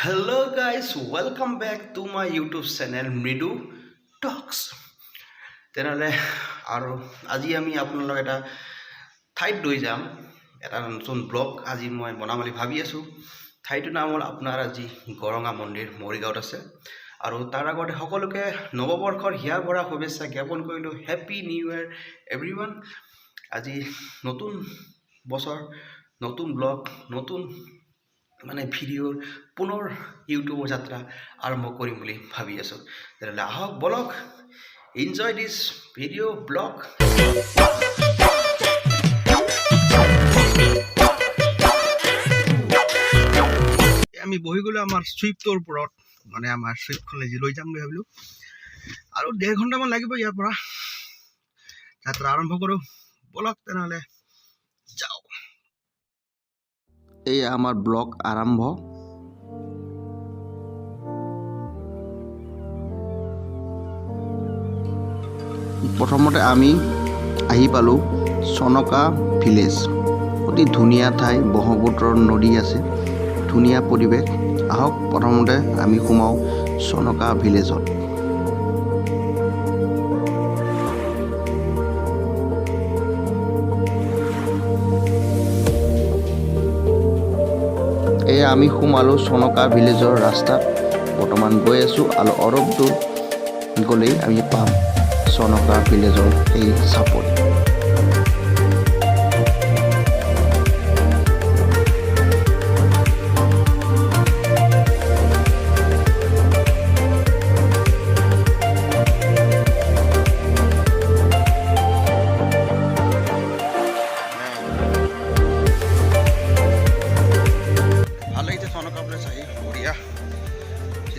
Hello guys, welcome back to my YouTube channel Mridu Talks. তেনেহ'লে আৰু আজি আমি আপোনালোক এটা ঠাইত লৈ যাম এটা নতুন ব্লগ আজি মই বনাম বুলি ভাবি আছো ঠাইটোৰ নাম হ'ল আপোনাৰ আজি গৰঙা মন্দিৰ মৰিগাঁৱত আছে আৰু তাৰ আগতে সকলোকে নৱবৰ্ষৰ হিয়া ভৰা শুভেচ্ছা জ্ঞাপন কৰিলোঁ হেপী নিউ ইয়াৰ এভৰিৱান আজি নতুন বছৰ নতুন ব্লগ নতুন মানে ভিডিঅ'ৰ পুনৰ ইউটিউবৰ যাত্ৰা আৰম্ভ কৰিম বুলি ভাবি আছোঁ তেনেহ'লে আহক বলক এনজয় দিছ ভিডিঅ' ব্লগ আমি বহি গ'লোঁ আমাৰ ছুইফ্টৰ ওপৰত মানে আমাৰ ছুইফ্টখন লৈ যাম বুলি ভাবিলোঁ আৰু 1.5 ঘণ্টামান লাগিব ইয়াৰ পৰা যাত্ৰা আৰম্ভ কৰোঁ বলক তেনেহ'লে যাওঁ এই আমাৰ ব্লগ আৰম্ভ প্ৰথমতে আমি আহি পালোঁ চনকা ভিলেজ অতি ধুনীয়া ঠাই ব্ৰহ্মপুত্ৰৰ নদী আছে ধুনীয়া পৰিৱেশ আহক প্ৰথমতে আমি সোমাওঁ চনকা ভিলেজত এয়া আমি সোমালোঁ চনকা ভিলেজৰ ৰাস্তাত বৰ্তমান গৈ আছোঁ আৰু অলপ দূৰ গ'লেই আমি পাম চনকা ভিলেজৰ এই চাপৰি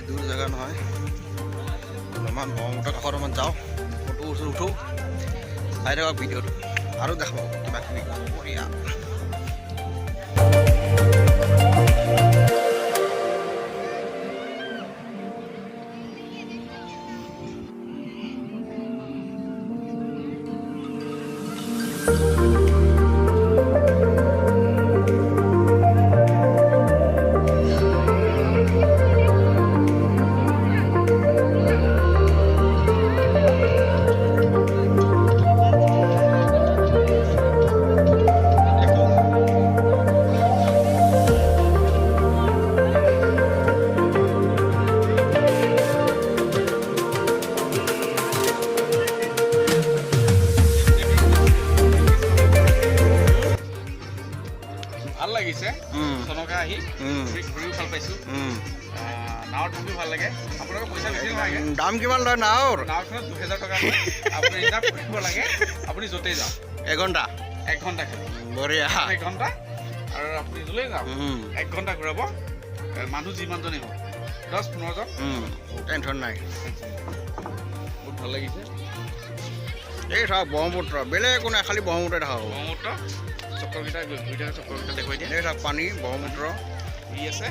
দূৰ জেগা নহয় অলপমান ব্ৰহ্মপুত্ৰৰ কাষত অলপমান যাওঁ ফটো উঠো চাই থাকক ভিডিঅ'টো আৰু দেখাব কিবা কিবি বঢ়িয়া ভাল লাগিছে চনকা আহি ঘূৰিও ভাল পাইছোঁ নাৱত বহি ভাল লাগে আপোনালোকৰ পইচা বেছি নালাগে দাম কিমান লয় নাওখনত 2000 টকা আপুনি ৰিজাৰ্ভ কৰিব লাগে আপুনি য'তেই যাওক এঘণ্টা বঢ়িয়া এঘণ্টা আৰু আপুনি য'লেই যাওক 1 ঘণ্টা ঘূৰাব মানুহ যিমানজনেই হওক 10-15 জন টেনশ্যন নাই বহুত ভাল লাগিছে এই চাওক ব্ৰহ্মপুত্ৰ বেলেগ একো নাই খালি ব্ৰহ্মপুত্ৰই দেখাব ব্ৰহ্মপুত্ৰ চক্ৰকেইটা চক্ৰকেইটা দেখুৱাই দিয়ে এই চাওক পানী ব্ৰহ্মপুত্ৰ ই আছে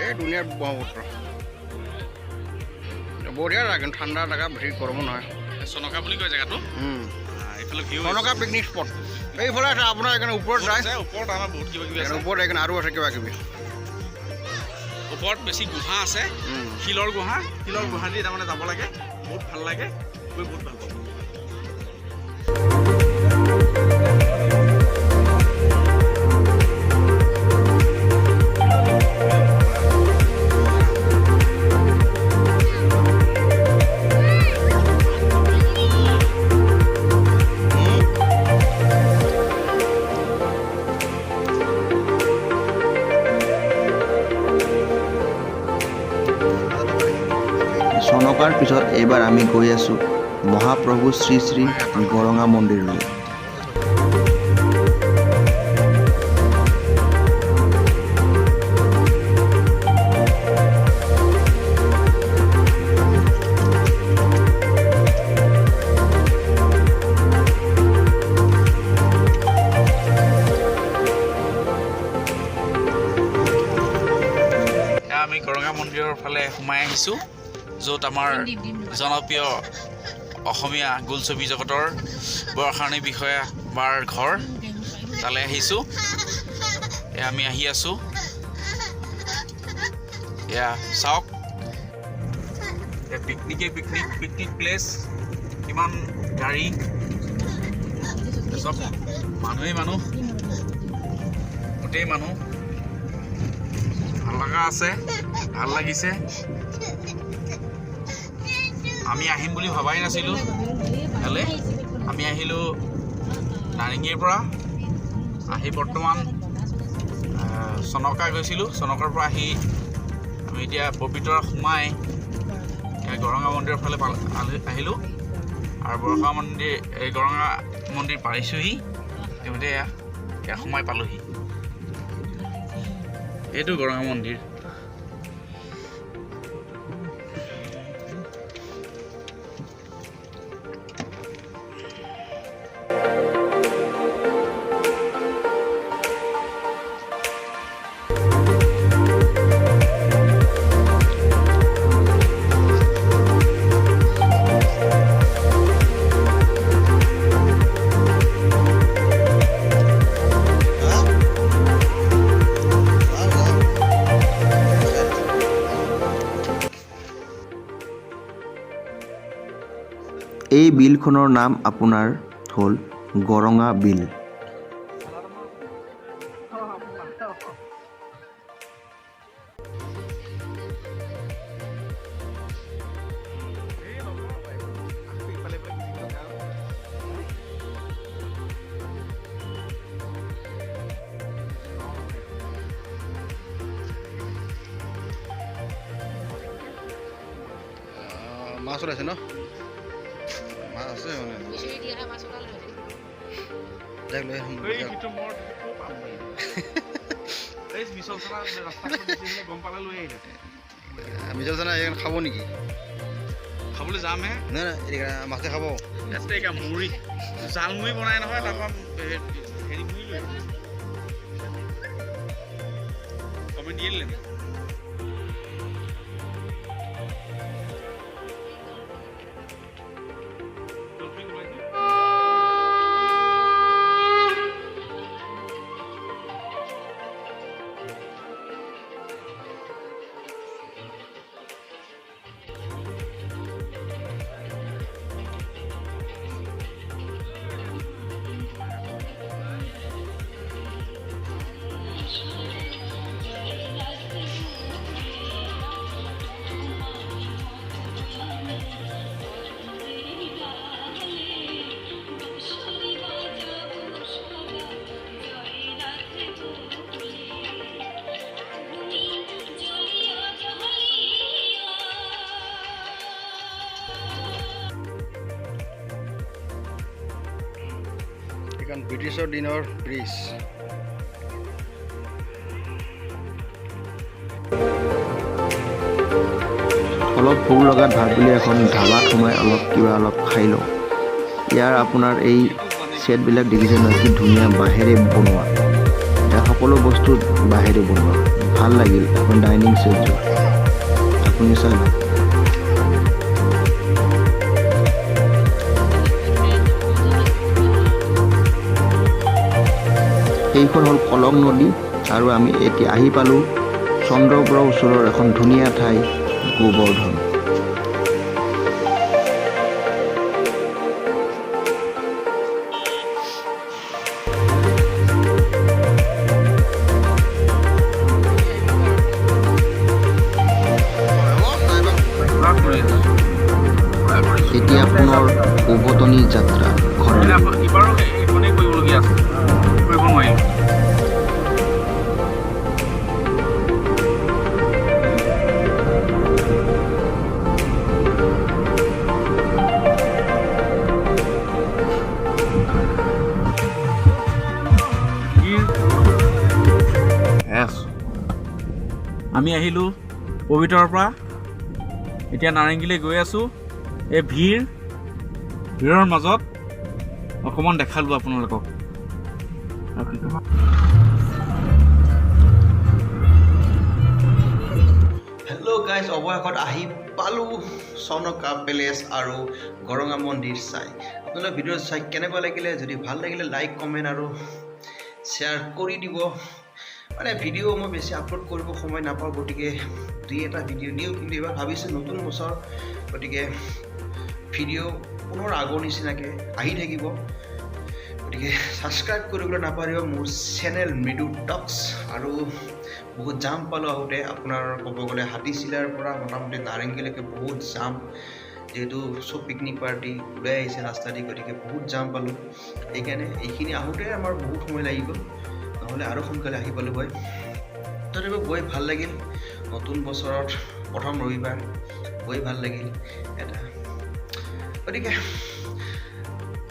এই ধুনীয়া ব্ৰহ্মপুত্ৰ বঢ়িয়া লাগে ঠাণ্ডা জেগা বেছি গৰম নহয় চনকা বুলি কয় জেগাটো এইফালে ভিউ চনকা পিকনিক স্পট এইফালে আছে আপোনাৰ এইকাৰণে ওপৰত যায় ওপৰত আমাৰ বহুত কিবা কিবি আছে ওপৰত এইকাৰণে আৰু আছে কিবা কিবি ওপৰত বেছি গুহা আছে শিলৰ গুহা দি তাৰমানে যাব লাগে বহুত ভাল লাগে গৈ বহুত ভাল পাব চনকাৰ পিছত এইবাৰ আমি গৈ আছোঁ মহাপ্ৰভু শ্ৰী শ্ৰী গৰঙা মন্দিৰলৈ আমি গৰঙা মন্দিৰৰ ফালে সোমাই আহিছোঁ য'ত আমাৰ জনপ্ৰিয় অসমীয়া বোলছবি জগতৰ বৰষাৰণী বিষয়া বাৰ ঘৰ তালৈ আহিছোঁ আমি আহি আছোঁ এয়া চাওক পিকনিক প্লেচ কিমান গাড়ী চব মানুহ গোটেই মানুহ ভাল লগা আছে ভাল লাগিছে আমি আহিম বুলি ভাবাই নাছিলোঁ ইয়ালে আমি আহিলোঁ নাৰেঙ্গীৰ পৰা আহি বৰ্তমান চনকা গৈছিলোঁ চনকাৰ পৰা আহি আমি এতিয়া পবিতৰা সোমাই গৰঙা মন্দিৰৰ ফালে আহিলোঁ আৰু গৰঙা মন্দিৰ পাৰিছোঁহি তেমতে এয়া সোমাই পালোঁহি এইটো গৰঙা মন্দিৰ এই বিলখনৰ নাম আপোনাৰ হ'ল গৰঙা বিল। মাছ ওলাইছে ন? মাছ আছে মানে মিছলচনা খাব নেকি? খাবলৈ যামহে নাই মাছে খাব মুড়ি জালমুড়ি বনাই নহয় তাৰপৰা হেৰি মুড়ি লৈ কমেণ্ট দিয়ে দিলে ব্ৰিটিছৰ দিনৰ ব্ৰিজ। অলপ ভোক লগাত ভাত বুলি এখন ধাবাত সোমাই অলপ খাই লওঁ। ইয়াৰ আপোনাৰ এই ছেটবিলাক দেখিছে নহয় কি ধুনীয়া বাঁহেৰে বনোৱা। ইয়াৰ সকলো বস্তু বাঁহেৰে বনোৱা ভাল লাগিল এখন ডাইনিং ছেটযোৰ আপুনি চাই লওক। এইখন হ'ল কলং নদী আৰু আমি এতিয়া আহি পালোঁ চন্দ্ৰপুৰৰ ওচৰৰ এখন ধুনীয়া ঠাই গোবৰ্ধন। এতিয়া পুনৰ উভতনি যাত্ৰা ঘৰলৈ। আমি আহিলোঁ পবিতৰাৰ পৰা এতিয়া নাৰেঙ্গীলৈ গৈ আছোঁ। এই ভিৰৰ মাজত অকণমান দেখালোঁ আপোনালোকক। হেল্ল' গাইজ, অৱশেষত আহি পালোঁ চনকা পেলেচ আৰু গৰঙা মন্দিৰ চাই। আপোনালোকে ভিডিঅ' চাই কেনেকুৱা লাগিলে? যদি ভাল লাগিলে লাইক কমেণ্ট আৰু শ্বেয়াৰ কৰি দিব। মানে ভিডিঅ' মই বেছি আপলোড কৰিব সময় নাপাওঁ, গতিকে দুই এটা ভিডিঅ' দিওঁ। কিন্তু এইবাৰ ভাবিছোঁ নতুন বছৰ, গতিকে ভিডিঅ' পুনৰ আগৰ নিচিনাকৈ আহি থাকিব। গতিকে ছাবস্ক্ৰাইব কৰিবলৈ নাপাহৰিব মোৰ চেনেল মৃদু টক্স। আৰু বহুত জাম পালোঁ আহোঁতে, আপোনাৰ ক'ব গ'লে হাতীচিলাৰ পৰা মোটামুটি নাৰেংগীলৈকে বহুত জাম, যিহেতু চব পিকনিক পাৰ্টি ওলাই আহিছে ৰাস্তা দি, গতিকে বহুত জাম পালোঁ। সেইকাৰণে এইখিনি আহোঁতে আমাৰ বহুত সময় লাগি গ'ল, নহ'লে আৰু সোনকালে আহি পালোঁ হয়। তথাপিও গৈ ভাল লাগিল, নতুন বছৰত প্ৰথম ৰবিবাৰ গৈ ভাল লাগিল এটা। গতিকে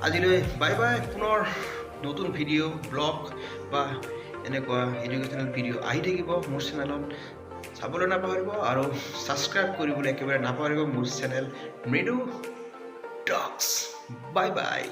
আজিলৈ বাই বাই। পুনৰ নতুন ভিডিঅ' ব্লগ বা এনেকুৱা এডুকেশ্যনেল ভিডিঅ' আহি থাকিব মোৰ চেনেলত, চাবলৈ নাপাহৰিব। আৰু ছাবস্ক্ৰাইব কৰিবলৈ একেবাৰে নাপাহৰিব মোৰ চেনেল মৃদু টক্স। Bye bye.